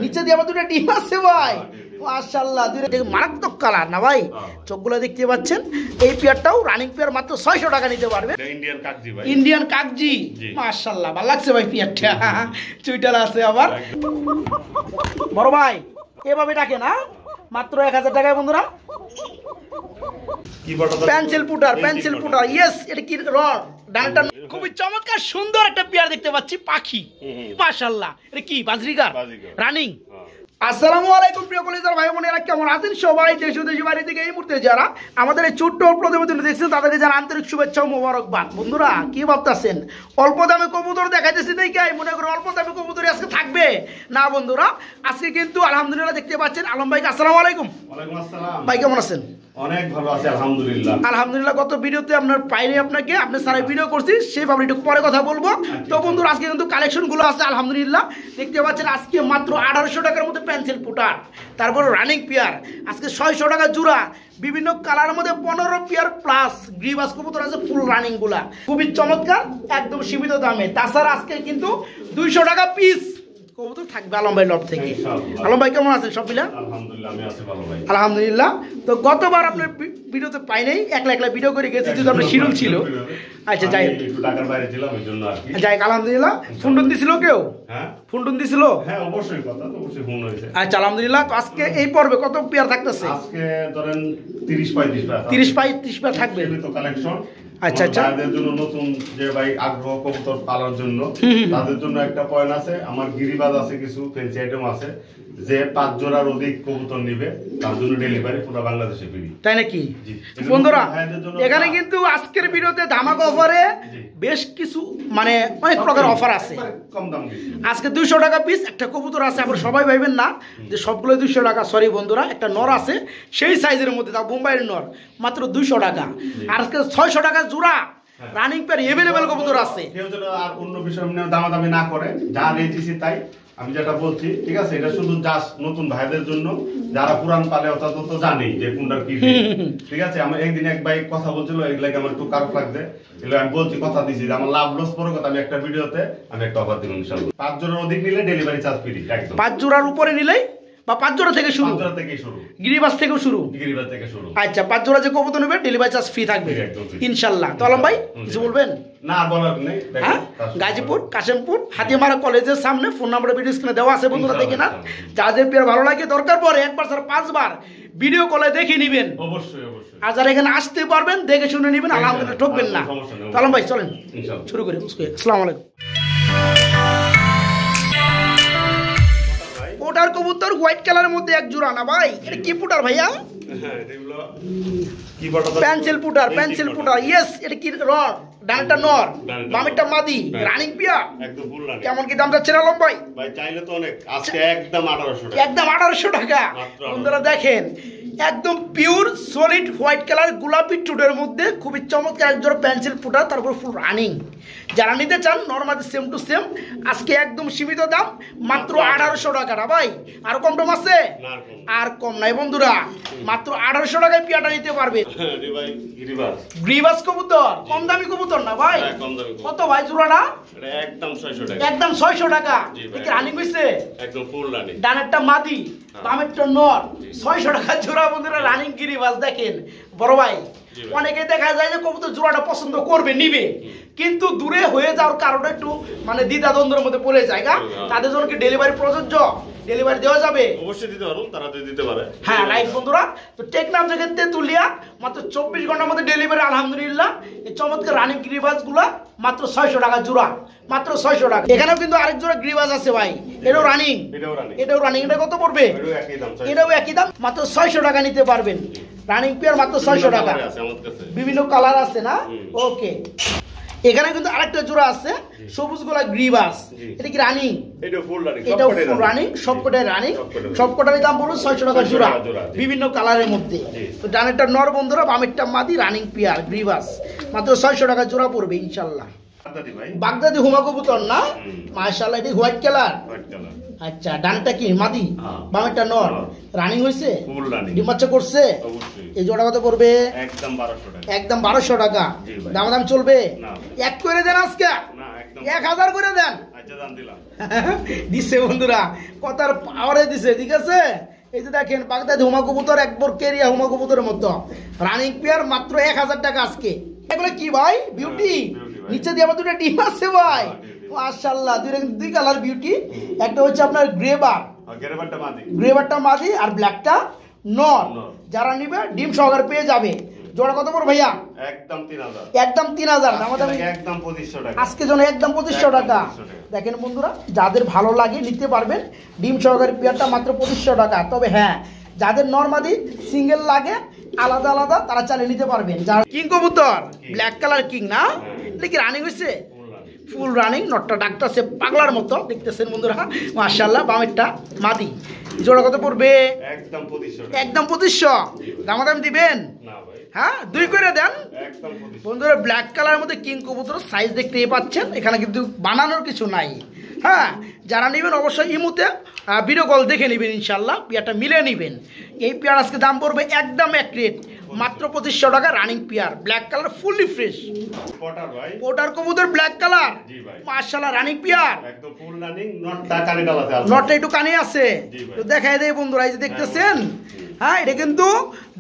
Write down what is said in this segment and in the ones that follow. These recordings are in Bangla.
নিচে দিয়ে আবার দুটো ডিম আছে ভাই মাশাআল্লাহ দুটো মারাত্মক কালার না ভাই চোখগুলো দেখতে পাচ্ছেন এই পেয়ারটাও রানিং পেয়ার মাত্র 600 টাকা নিতে পারবে ইন্ডিয়ান কাকজি ভাই ইন্ডিয়ান কাকজি মাশাআল্লাহ ভালো লাগছে ভাই পেয়ারটা চুইটাল আছে আবার বড় ভাই এভাবে ডাকে না মাত্র 1000 টাকায় বন্ধুরা পেন্সিল পুটার ইয়েস এটা কি রড ডানটা খুবই চমৎকার সুন্দর একটা পেয়ার দেখতে পাচ্ছি পাখি মাশাআল্লাহ এটা কি বাজরিগার রানিং আসসালামু আলাইকুম প্রিয় কলেজার ভাই বোনেরা কেমন আছেন সবাই দেশ ও দেশের বাইরে থেকে এই মুহূর্তে যারা আমাদের এই ছোট্ট প্রতিবেদন দেখছেন তাদেরকে জানা আন্তরিক শুভেচ্ছা ও মোবারকবাদ বন্ধুরা কি ভাবতাছেন অল্প দামে কবুতর দেখাইতেছি দেখি মনে করেন অল্প দামে কবুতর আজকে থাকবে না বন্ধুরা আজকে কিন্তু আলহামদুলিল্লাহ দেখতে পাচ্ছেন আলম ভাই আসসালামু আলাইকুম ওয়ালাইকুম আসসালাম ভাই কেমন আছেন অনেক ভালো আছি আলহামদুলিল্লাহ গত ভিডিওতে আপনার পাইনি আপনাকে আপনি সারা ভিডিও করছি সেইভাবে একটু পরে কথা বলবো তো বন্ধুরা আজকে কিন্তু কালেকশনগুলো আছে আলহামদুলিল্লাহ দেখতে পাচ্ছেন আজকে মাত্র 1800 টাকার মধ্যে পেন্সিল পুটার তারপর রানিং পেয়ার আজকে 600 টাকা জোড়া বিভিন্ন কালারের মধ্যে 15 পেয়ার প্লাস গ্রিবাস কবুতর আছে ফুল রানিং গুলা খুবই চমৎকার একদম সীমিত দামে তাছাড়া আজকে কিন্তু 200 টাকা পিস কবুতর থাকবে আলম ভাই লব থেকে আলম ভাই কেমন আছেন সব মিলা আলহামদুলিল্লাহ আমি আছি ভালো ভাই আলহামদুলিল্লাহ তো গতবার আপনার ভিডিওতে পাই নাই একলা ভিডিও করে গেছি যেহেতু আপনার শিডিউল ছিল আচ্ছা যাই একটু ঢাকার বাইরে ছিলাম এইজন্য আর কি যাই আলহামদুলিল্লাহ ফোন দিছিল কেউ হ্যাঁ ফোন দিছিল হ্যাঁ অবশ্যই কথা তো অবশ্যই ফোন হইছে আচ্ছা আলহামদুলিল্লাহ তো আজকে এই পর্বে কত পেয়ার থাকতেছে আজকে ধরেন 30-35 পেয়ার 30-35 পেয়ার থাকবে তো কালেকশন আচ্ছা তাদের জন্য নতুন যে ভাই আগ্রহ কবুতর পালার জন্য তাদের জন্য একটা পয়েন্ট আছে আমার গিরিবাজ আছে কিছু ফেন্সি আইটেম আছে যে 5 জোড়ার অধিক কবুতর নিবে তার জন্য ডেলিভারি পুরো বাংলাদেশে ফ্রি তাই নাকি বন্ধুরা এখানে কিন্তু আজকের ভিডিওতে ধামাকা অফারে বেশ কিছু মানে অনেক প্রকার অফার আছে কম দাম দিছি আজকে 200 টাকা পিস একটা কবুতর আছে আপনারা সবাই ভাবেন না যে সবগুলো 200 টাকা সরি বন্ধুরা একটা নর আছে সেই সাইজের মধ্যে তা বোম্বাইয়ের নর মাত্র 200 টাকা আর আজকে 600 টাকা জোড়া রানিং পেয়ার अवेलेबल কবুতর আছে কেউ যেন আর অন্য বিষয় নিয়ে দামাদামি না করে যা রেখেছি তাই আমি যেটা বলছি ঠিক আছে এটা শুধু জাস্ট নতুন ভাইদের জন্য যারা পুরান পালে অর্থাৎ তো জানেই যে কোনটার কি ঠিক আছে আমি একদিন এক ভাই কথা বলছিল এগুলাকে আমার একটু খারাপ লাগছে এগুলো আমি বলছি কথা দিছি যে আমার লাভ লস পরে কথা আমি একটা ভিডিওতে আমি একটা অফার দিব ইনশাআল্লাহ 5 জোড়ার অধিক নিলে ডেলিভারি চার্জ ফ্রি একদম 5 জোড়ার উপরে নিলেই বা 5 জোড়া থেকে শুরু 5 জোড়া থেকে শুরু গিরিবাস থেকে শুরু আচ্ছা 5 জোড়া যে কবুতর নেবে ডেলিভারি চার্জ ফ্রি থাকবে ইনশাআল্লাহ তো আলম ভাই কিছু বলবেন না বলার নেই হ্যাঁ গাজীপুর কাশিমপুর হাতিমারা কলেজের সামনে ফোন নাম্বার ভিডিও স্ক্রিনে দেওয়া আছে বন্ধুরা দেখে না যাদের পেয়ার ভালো লাগে দরকার পড়ে একবার স্যার 5 বার ভিডিও কলে দেখে নেবেন অবশ্যই আর যারা এখানে আসতে পারবেন দেখে শুনে নেবেন আলহামদুলিল্লাহ ঠকবেন না আলম ভাই চলেন শুরু করি আসসালামু আলাইকুম ওটার কবুতর হোয়াইট কালারের মধ্যে এক জোড়া না ভাই এটা কি পুটার ভাইয়া হ্যাঁ এগুলো কি বড়টা পেন্সিল পুটার ইয়েস এটা কি রড ডানটা নর বামেরটা মাদি রানিং পিয়া একদম ফুল রানিং কেমন কি দাম যাচ্ছে আলম ভাই ভাই চাইলে তো অনেক আজকে একদম 1800 টাকা একদম 1800 টাকা বন্ধুরা দেখেন একদম পিওর সলিড হোয়াইট কালার গোলাপি টুডের মধ্যে খুবই চমৎকার এক জোড়া পেন্সিল পুটার তারপর ফুল রানিং যারা নিতে চান নরমালি সেম টু সেম আজকে একদম সীমিত দাম মাত্র 1800 টাকা না ভাই আর কম দাম আছে আর কম নাই বন্ধুরা মাত্র 1800 টাকায় পিয়াটা নিতে পারবে ভাই গ্রিবাস কবুতর কম দামি কবুতর না ভাই কত ভাই জোড়াটা এটা একদম 600 টাকা একদম 600 টাকা কি রানিং হইছে একদম ফুল রানিং ডানেরটা মাদি বামেরটা নর 600 টাকা জোড়া বন্ধুরা রানিং গিরিবাস দেখেন বড় ভাই অনেকে দেখা যায় যে কবুতর জোড়াটা পছন্দ করবে নিবে কিন্তু দূরে হয়ে যাওয়ার কারণে একটু মানে দ্বিধাদ্বন্দ্বের মধ্যে পড়ে যায় তাদের জন্য কি ডেলিভারি প্রযোজ্য ডেলিভারি দেওয়া যাবে অবশ্যই দিতে পারবো তারা দিতে পারে হ্যাঁ রাইট বন্ধুরা তো টেকনাফ থেকে তেতুলিয়া মাত্র 24 ঘন্টার মধ্যে ডেলিভারি আলহামদুলিল্লাহ এই চমৎকার রানিং গ্রিবাস গুলা মাত্র 600 টাকা জোড়া মাত্র 600 টাকা এখানেও কিন্তু আরেক জোড়া গ্রিবাস আছে ভাই এটাও রানিং এটা কত পড়বে এটাও একই দাম মাত্র 600 টাকা নিতে পারবেন রানিং পেয়ার মাত্র 600 টাকা বিভিন্ন কালার আছে না ওকে এখানে কিন্তু আরেকটা জোড়া আছে সবুজ গোলা গ্রিবাস এটা কি রানিং এটাও ফুল রানিং সবকটাই রানিং সবকটারই দাম পড়বে 600 টাকা জোড়া বিভিন্ন কালারের মধ্যে তো ডানেরটা নর বন্ধুরা বামেরটা মাদি রানিং পেয়ার গ্রিবাস মাত্র 600 টাকা জোড়া পড়বে ইনশাআল্লাহ বাগদাদি হুমা কবুতর না মাশাআল্লাহ এটি হোয়াইট কালার আচ্ছা ডানটা কি মাদি বামেরটা নর রানিং হইছে ডিম বাচ্চা করছে এই জোড়া কত পড়বে একদম 1200 টাকা দাম চলবে এক করে দেন আজকে 1000 করে দেন আচ্ছা জান দিলাম দিছে বন্ধুরা, কথার পাওয়ারে দিছে, ঠিক আছে। এই যে দেখেন বাগদাদি হুমা কবুতর, একবার কেরিয়া হুমা কবুতরের মতো রানিং পেয়ার, মাত্র 1000 টাকা আজকে। এগুলো কি ভাই? বিউটি। নিচে দিয়ে আবার দুটো ডিম আছে ভাই, মাশাআল্লাহ। দুই কালার বিউটি, একটা হচ্ছে আপনার গ্রেবার, গ্রেবারটা মাদি আর ব্ল্যাকটা নর। যারা নিবে ডিম সহকারে পেয়ে যাবে। জোড়া কত পড়বে ভাইয়া? একদম 3000, একদম 3000। একদম 2500 টাকা আজকে জন্য একদম 2500 টাকা। দেখেন বন্ধুরা, যাদের ভালো লাগে নিতে পারবেন। ডিম সহকারে পেয়ারটা মাত্র 2500 টাকা। তবে হ্যাঁ, যাদের নরমাদি সিঙ্গেল লাগে আলাদা আলাদা তারা চালিয়ে নিতে পারবেন। যারা কিং কবুতর, ব্ল্যাক কালার কিং না, এটা কি রানিং হয়েছে? Full running. নটটা ডাকতেছে পাগলার মতো, দেখতেছেন বন্ধুরা, মাশাআল্লাহ। বামেরটা মাদি। জোড়া কত পড়বে? একদম 2500, একদম 2500। দামাদাম দিবেন? না ভাই, হ্যাঁ, 2 করে দেন একদম 2500। বন্ধুরা। ব্ল্যাক কালারের মধ্যে কিং কবুতর সাইজ দেখতেই পাচ্ছেন, এখানে কিন্তু বানানোর কিছু নাই। হ্যাঁ, যারা নেবেন অবশ্যই ইমুতে ভিডিও কল দেখে নেবেন, ইনশাল্লাহ পেয়ারটা মিলে নেবেন। এই পেয়ার আজকে দাম পড়বে একদম এক রেট, মাত্র 2500 টাকা। Running pair, black colour, fully fresh. Potter ভাই, ওটার কবুতর ব্ল্যাক কালার, জি ভাই, মাশাআল্লাহ। রানিং পেয়ার, একদম ফুল রানিং। নটটা কানে ডালাতে আছে, নটটা একটু কানে আছে, জি ভাই। তো দেখাই দেয় বন্ধুরা। এই যে দেখতেছেন, হ্যাঁ, এটা কিন্তু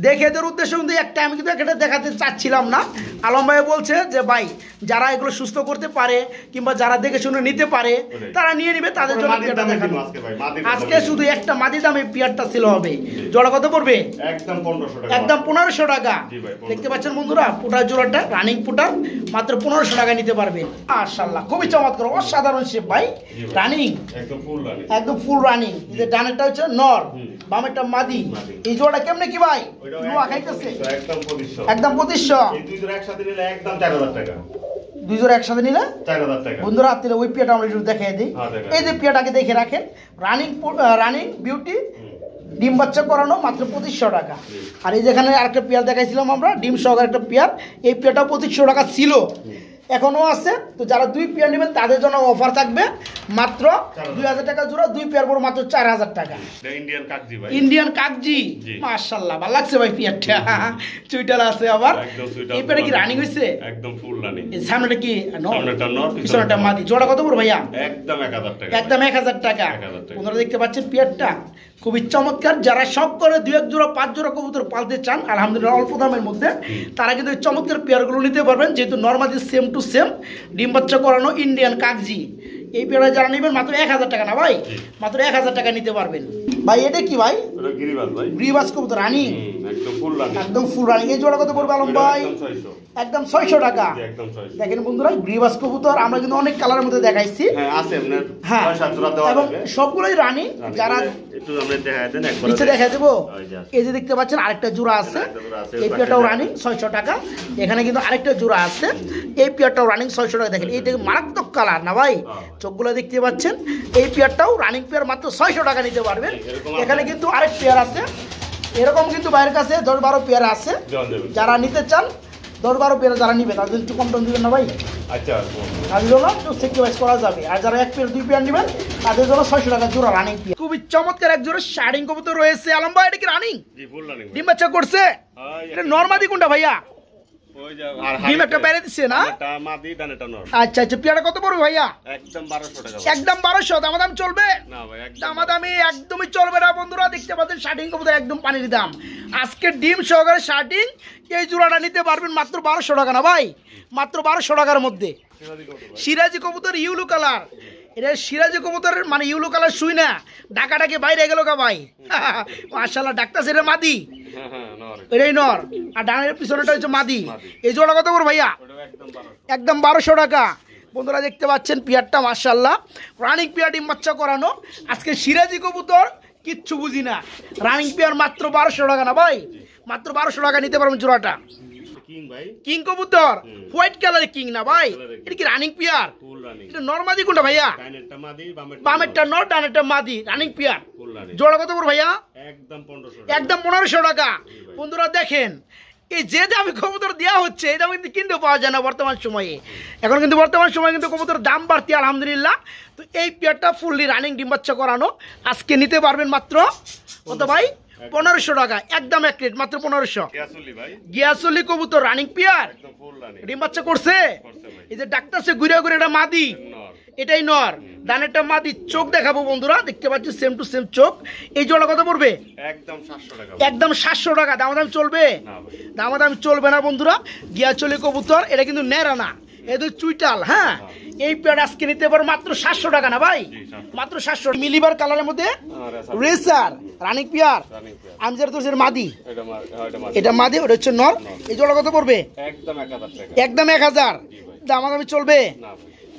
দেখে দেওয়ার উদ্দেশ্য কিন্তু একটা, আমি কিন্তু একটা দেখাতে চাচ্ছিলাম না। আলম ভাই বলছে যে ভাই যারা এগুলো সুস্থ করতে পারে কিংবা যারা দেখে শুনে নিতে পারে তারা নিয়ে নিবে, তাদের জন্য পেয়ারটা দেখানো। আজকে শুধু একটা মাদি দামে পেয়ারটা ছিল হবে। জোড়া কত পড়বে? একদম 1500 টাকা, একদম 1500 টাকা। জি ভাই, 1500 দেখতে পাচ্ছেন বন্ধুরা, পুটার জোড়াটা রানিং পুটার, মাত্র 1500 টাকা নিতে পারবেন। মাশাআল্লাহ, খুবই চমৎকার, অসাধারণ শেপ ভাই। রানিং, একদম ফুল রানিং, একদম ফুল রানিং। এই যে ডানেরটা হচ্ছে নর, বামেরটা মাদি। এই জোড়া কেমনে কি ভাই? নোয়া খাইতেছে? একদম 2500, একদম 2500। এই দুই জোড়া একসাথে নিলে একদম 4000 টাকা। 2 জোড়া একসাথে নিলে 4000 টাকা। বন্ধুরা, হাতে ওই পেয়ারটা আমরা একটু দেখাই দিই। হ্যাঁ, দেখাই। এই যে পেয়ারটাকে দেখে রাখেন, রানিং বিউটি, ডিম বাচ্চা করানো, মাত্র 2500 টাকা। আর এই যেখানে আরেকটা পেয়ার দেখাইছিলাম আমরা, ডিম সহকারে একটা পেয়ার, এই পেয়ারটাও 2500 টাকা ছিল, এখনো আছে। তো যারা 2 পেয়ার নেবেন তাদের জন্য অফার থাকবে মাত্র 2000 টাকা জোড়া। 2 পেয়ার পর মাত্র 4000 টাকা। ইন্ডিয়ান কাকজি ভাই, ইন্ডিয়ান কাকজি, জি। মাশাআল্লাহ, ভালো লাগছে ভাই পেয়ারটা। চুইটাল আছে আবার। একদম সুইটাল। এই পেয়ারটা কি রানিং হইছে? একদম ফুল রানিং। এই সামনেটা কি সামনেটা নর, পিছনেটা মাদি। জোড়া কত পড়বে ভাইয়া? একদম 1000 টাকা, একদম 1000 টাকা। 1000 টাকা। আপনারা দেখতে পাচ্ছেন পেয়ারটা খুবই চমৎকার। যারা শখ করে 2-1 জোড়া 5 জোড়া কবুতর পালতে চান আলহামদুলিল্লাহ অল্প দামের মধ্যে, তারা কিন্তু এই চমৎকার পেয়ারগুলো নিতে পারবেন, যেহেতু নরমালি সেম টু সেম ডিম বাচ্চা করানো ইন্ডিয়ান কাকজি। এই পেয়ারা যারা নেবেন মাত্র 1000 টাকা না ভাই, মাত্র 1000 টাকা নিতে পারবেন ভাই। এটা কি ভাই? এটা গিরিবাজ ভাই, গ্রিবাস কবুতর রানিং, একদম ফুল রানিং, একদম ফুল রানিং। এই জোড়া কত পড়বে আলম ভাই? একদম 600 টাকা। একদম 600। দেখেন বন্ধুরা, গ্রিবাস কবুতর আমরা কিন্তু অনেক কালারের মধ্যে দেখাইছি। হ্যাঁ, আছে আপনার হ্যাঁ, 6-7 জোড়া দেওয়া এবং যাবে। সবগুলোই রানিং। যারা একটু আমরা দেখায় দেন একবার, নিচে দেখা দেবো। ওই যে এই যে দেখতে পাচ্ছেন আরেকটা জোড়া আছে, আরেকটা জোড়া আছে, এই পেয়ারটাও রানিং 600 টাকা। এখানে কিন্তু আরেকটা জোড়া আছে, এই পেয়ারটাও রানিং 600 টাকা। দেখেন এইটা মারাত্মক কালার না ভাই, চোখগুলো দেখতে পাচ্ছেন। এই পেয়ারটাও রানিং পেয়ার, মাত্র 600 টাকা নিতে পারবেন। এখানে কিন্তু আরেক পেয়ার আছে, এরকম কিন্তু বাইরের কাছে 10-12 পেয়ার আছে। যারা নিতে চান 10-12 পেয়ার যারা নিবে তাদের একটু কম টম দিবেন না ভাই? আচ্ছা, আর দিল না, একটু স্যাক্রিফাইস করা যাবে। আর যারা 1 পেয়ার 2 পেয়ার নেবেন তাদের জন্য 600 টাকা জোড়া রানিং পেয়ার। খুবই চমৎকার এক জোড়া শার্ডিং কবুতর রয়েছে আলম ভাই। এটা কি রানিং? জি ফুল রানিং। ডিম বাচ্চা করছে? এটা নরমাদি কোনটা ভাইয়া? ওই যে আর ডিম একটা বাইরে দিচ্ছে না? এটা মাদি, ডানেটা নর। আচ্ছা আচ্ছা, পেয়ারটা কত পড়বে ভাইয়া? একদম 1200 টাকা। একদম 1200। দামাদাম চলবে না ভাই, একদম দামাদামি একদমই চলবে না বন্ধুরা। দেখতে পাচ্ছেন শার্টিং কবুতর একদম পানির দাম। আজকে ডিম সহকারে শার্টিং এই জোড়াটা নিতে পারবেন মাত্র 1200 টাকা না ভাই, মাত্র 1200 টাকার মধ্যে। সিরাজি কবুতর ইউলো কালার, এটা সিরাজি কবুতরের মানে ইউলো কালার শুই না, ঢাকাটাকে বাইরে গেল কা ভাই। মাশাআল্লাহ, ডাক্তার এটা মাদি, হ্যাঁ হ্যাঁ নর, এটাই নর। আর ডানের পিছনেটা হচ্ছে মাদি। এই জোড়া কত করে ভাইয়া? একদম 1200। একদম 1200 টাকা। বন্ধুরা দেখতে পাচ্ছেন পেয়ারটা মাশাআল্লাহ রানিং পেয়ার, ডিম বাচ্চা করানো। আজকে সিরাজি কবুতর কিচ্ছু বুঝি না, রানিং পেয়ার মাত্র 1200 টাকা না ভাই, মাত্র 1200 টাকা নিতে পারবেন জোড়াটা। কিং ভাই, কিং কবুতর হোয়াইট কালারের কিং না ভাই, এটা কি রানিং পেয়ার? Full running. এটা নরমাদি কোনটা ভাইয়া? ডানেরটা মাদি, বামেরটা নর, ডানেরটা মাদি, রানিং পেয়ার। Full running. জোড়া কত করে ভাইয়া? একদম 1500 টাকা। একদম 1500 টাকা। বন্ধুরা দেখেন, এই যে দামে কবুতর দেওয়া হচ্ছে এই দামে কিন্তু কিনতে পাওয়া যায় না বর্তমান সময়ে। এখন কিন্তু বর্তমান সময়ে কিন্তু কবুতর দাম বাড়তি আলহামদুলিল্লাহ। তো এই পেয়ারটা ফুললি রানিং ডিম বাচ্চা করানো আজকে নিতে পারবেন মাত্র কত ভাই? 1500 টাকা। একদম এক রেট, মাত্র 1500। গিয়াসুলি ভাই, গিয়াসুলি কবুতর রানিং পেয়ার, একদম ফুল রানিং। ডিম বাচ্চা করছে। এই যে ডাক্তার সে ঘুরে ঘুরে এটা মাদি, নর। এটাই নর, ডানেরটা মাদি। চোখ দেখাবো বন্ধুরা, দেখতে পাচ্ছি সেম টু সেম চোখ। এই জোড়া কত পড়বে? একদম 700 টাকা। একদম 700 টাকা। দামাদাম চলবে? দামাদাম চলবে না বন্ধুরা। গিয়াচলি কবুতর, এটা কিন্তু নেড়া না, এটা চুইটাল। হ্যাঁ, এই পেয়ার আজকে নিতে পারো মাত্র 700 টাকা না ভাই? মাত্র 700। মিলিবার কালারের মধ্যে রেসার রানিং পেয়ার, আমজার তোষের মাদি, এটা মাদি, ওটা হচ্ছে নর। এই জোড়া কত পড়বে? একদম 1000 টাকা। একদম 1000। দামাদামি চলবে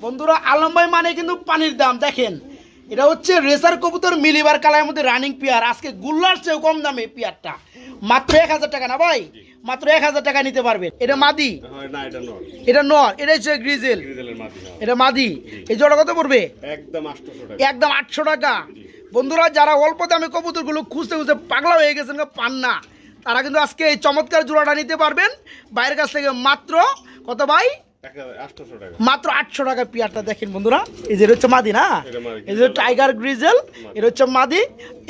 বন্ধুরা। আলম ভাই মানে কিন্তু পানির দাম। দেখেন, এটা হচ্ছে রেসার কবুতর মিলিবার কালারের মধ্যে রানিং পেয়ার। আজকে গুল্লার চেয়েও কম দামে পেয়ারটা, মাত্র 1000 টাকা না ভাই? মাত্র 1000 টাকা নিতে পারবেন। এটা মাদি, এটা নর, এটা হচ্ছে গ্রিজেল, এটা মাদি। এই জোড়া কত পড়বে? একদম 800 টাকা। একদম 800 টাকা। বন্ধুরা, যারা অল্প দামে কবুতরগুলো খুঁজতে খুঁজতে পাগলা হয়ে গেছেন, পান না, তারা কিন্তু আজকে এই চমৎকার জোড়াটা নিতে পারবেন বাইরের কাছ থেকে। মাত্র কত ভাই? মাত্র 800 টাকা পেয়ারটা। দেখেন বন্ধুরা, এই যে হচ্ছে মাদি না, এই যে টাইগার গ্রিজেল, এটা হচ্ছে মাদি।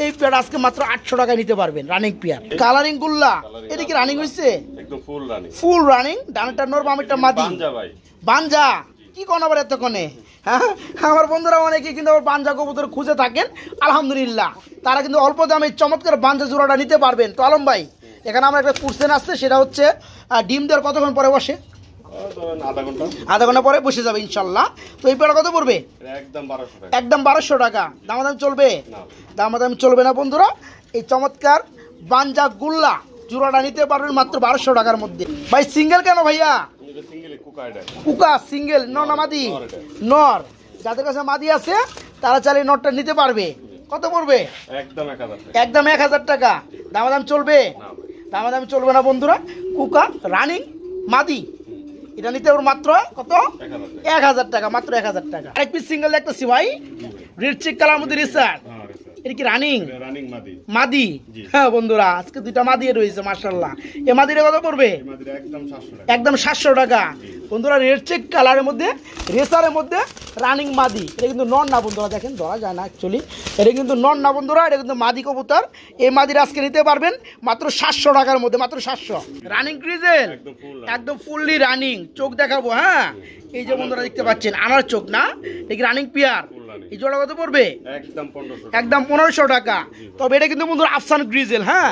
এই পেয়ার আজকে মাত্র 800 টাকায় নিতে পারবেন, রানিং পেয়ার। কালারিং গুল্লা, এটা কি রানিং হয়েছে? একদম ফুল রানিং। Full running. ডানাটা নর, বামেরটা মাদি। বানজা ভাই, বানজা কি কোন আবার এতক্ষণে? হ্যাঁ, আমার বন্ধুরা অনেকে কিন্তু আবার বানজা কবুতর খুঁজে থাকেন, আলহামদুলিল্লাহ তারা কিন্তু অল্প দামে চমৎকার বানজা জোড়াটা নিতে পারবেন। তো আলম ভাই, এখানে আমার একটা কোশ্চেন আসছে, সেটা হচ্ছে ডিম দেওয়ার কতক্ষণ পরে বসে? আধা ঘন্টা পরে বসে যাবে ইনশাল্লাহ। তো এই পেয়ারা কত পড়বে? একদম 1200 টাকা। দামাদাম চলবে? দামাদাম চলবে না বন্ধুরা। এই চমৎকার বানজা গুল্লা জোড়াটা নিতে পারবেন মাত্র 1200 টাকার মধ্যে। ভাই সিঙ্গেল কেন ভাইয়া? কুকা সিঙ্গেল, নর না মাদি? নর। যাদের কাছে মাদি আছে তারা চাইলে নরটা নিতে পারবে। কত পড়বে? একদম 1000 টাকা। দামাদাম চলবে? দামাদাম চলবে না বন্ধুরা। কুকা রানিং মাদি, এটা নিতে পারবো মাত্র কত? 1000 টাকা। মাত্র 1000 টাকা। আরেক পিস সিঙ্গেল দেখতেছি ভাই, রেড চেক কালার মধ্যে রিসার্ট, এটা কি রানিং? মাদি। হ্যাঁ বন্ধুরা, আজকে দুইটা মাদি রয়েছে মাশাআল্লাহ। এই মাদিটা কত পড়বে? একদম 700 টাকা বন্ধুরা। রেড চেক কালারের মধ্যে রেসারের মধ্যে রানিং মাদি। এটা কিন্তু নন না বন্ধুরা, দেখেন ধরা যায় না অ্যাকচুয়ালি, এটা কিন্তু নন না বন্ধুরা, এটা কিন্তু মাদি কবুতর। এই মাদির আজকে নিতে পারবেন মাত্র 700 টাকার মধ্যে, মাত্র 700। রানিং গ্রিজেল, একদম ফুললি রানিং। চোখ দেখাবো। হ্যাঁ, এই যে বন্ধুরা দেখতে পাচ্ছেন আনার চোখ না, দেখি রানিং পেয়ার। এই জোড়া কত পড়বে? একদম 1500 টাকা। তবে এটা কিন্তু বন্ধুরা আফসান গ্রিজেল। হ্যাঁ,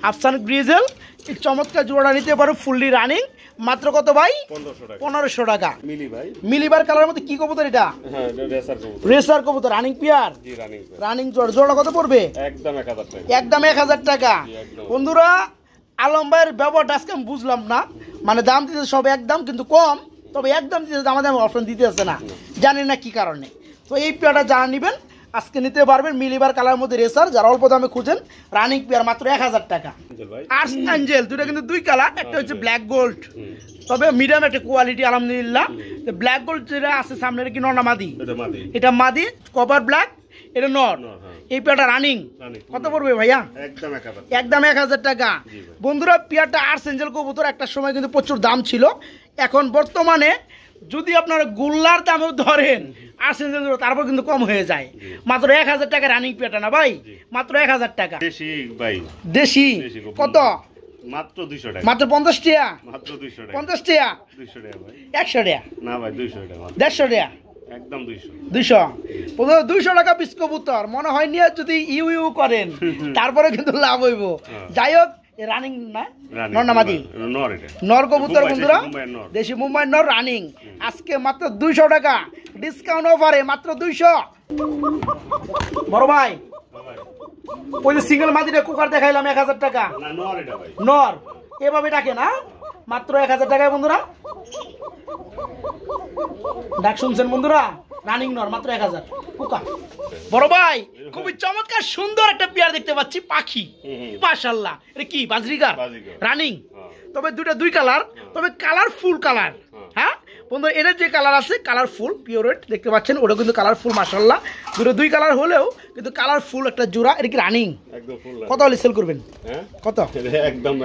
আফসান গ্রিজেল। এই চমৎকার জোড়াটা নিতে পারো ফুললি রানিং, মাত্র কত ভাই? 1500 টাকা। মিলিবার কালারের মধ্যে কি কবুতর এটা? রেসার কবুতর, রানিং পেয়ার। রানিং জোড়া কত পড়বে? একদম 1000 টাকা বন্ধুরা। আলম ভাইয়ের ব্যবহারটা আজকে আমি বুঝলাম না, মানে দাম দিতে সব একদম কিন্তু কম, তবে একদম দিতে দাম অপশন দিতে আছে না, জানি না কি কারণে। তো এই পেয়ারটা যারা নেবেন আজকে নিতে পারবেন মিলিবার কালার মধ্যে রেসার, যারা অল্প দামে খুঁজেন রানিং পেয়ার মাত্র 1000 টাকা। আর্স অ্যাঞ্জেল, দুটো কিন্তু দুই কালার, একটা হচ্ছে ব্ল্যাক গোল্ড, তবে মিডিয়াম একটা কোয়ালিটি আলহামদুলিল্লাহ। ব্ল্যাক গোল্ড যেটা আছে সামনে, কি নর না মাদি? এটা মাদি, কভার ব্ল্যাক, এটা নর। এই পেয়ারটা রানিং কত পড়বে ভাইয়া? একদম 1000 টাকা বন্ধুরা। পেয়ারটা আর্স অ্যাঞ্জেল কবুতর একটা সময় কিন্তু প্রচুর দাম ছিল, এখন বর্তমানে যদি আপনারা গুল্লার দামও ধরেন আর্স অ্যাঞ্জেল, তারপর কিন্তু কম হয়ে যায়। মাত্র 1000 টাকা রানিং পেয়ারটা না ভাই? মাত্র 1000 টাকা। দেশি কত? মাত্র 200 টাকা। মাত্র 50 টাকা। মাত্র 200 টাকা। 50 টাকা। 200 টাকা ভাই। 100 টাকা না ভাই, 200 টাকা। 150 টাকা। একদম 200। 200 টাকা পিস কবুতর মনে হয় নিয়ে যদি ইউ ইউ করেন তারপরে কিন্তু লাভ হইব। যাই হোক, রানিং না, নর না মাদি? নর কবুতর বন্ধুরা, দেশি মুম্বাই নর রানিং। আজকে মাত্র 200 টাকা ডিসকাউন্ট অফারে, মাত্র 200। বড় ভাই, ওই যে সিঙ্গেল মাদিটা কুকার দেখাইলাম 1000 টাকা। নর এভাবে ডাকে না, মাত্র 1000 টাকায় বন্ধুরা। ডাক শুনছেন বন্ধুরা? রানিং নর, মাত্র 1000 কুকা। বড় ভাই, খুবই চমৎকার সুন্দর একটা পেয়ার দেখতে পাচ্ছি, পাখি মাশাআল্লাহ। এটা কি বাজরিগার? রানিং। তবে দুই কালার, তবে কালারফুল কালার। হ্যাঁ বন্ধু, এটার যে কালার আছে কালারফুল পিওরেট দেখতে পাচ্ছেন, ওটা কিন্তু কালারফুল মাশাআল্লাহ। দুই কালার হলেও কিন্তু কালারফুল একটা জোড়া। এটা কি রানিং? কত হলে সেল করবেন? কত? একদম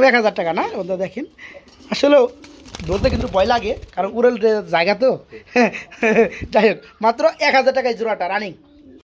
1000 টাকা না বন্ধু। দেখেন আসলে বলতে কিন্তু ভয় লাগে, কারণ উড়েল জায়গা তো। যাই হোক, মাত্র 1000 টাকায় জোড়াটা রানিং।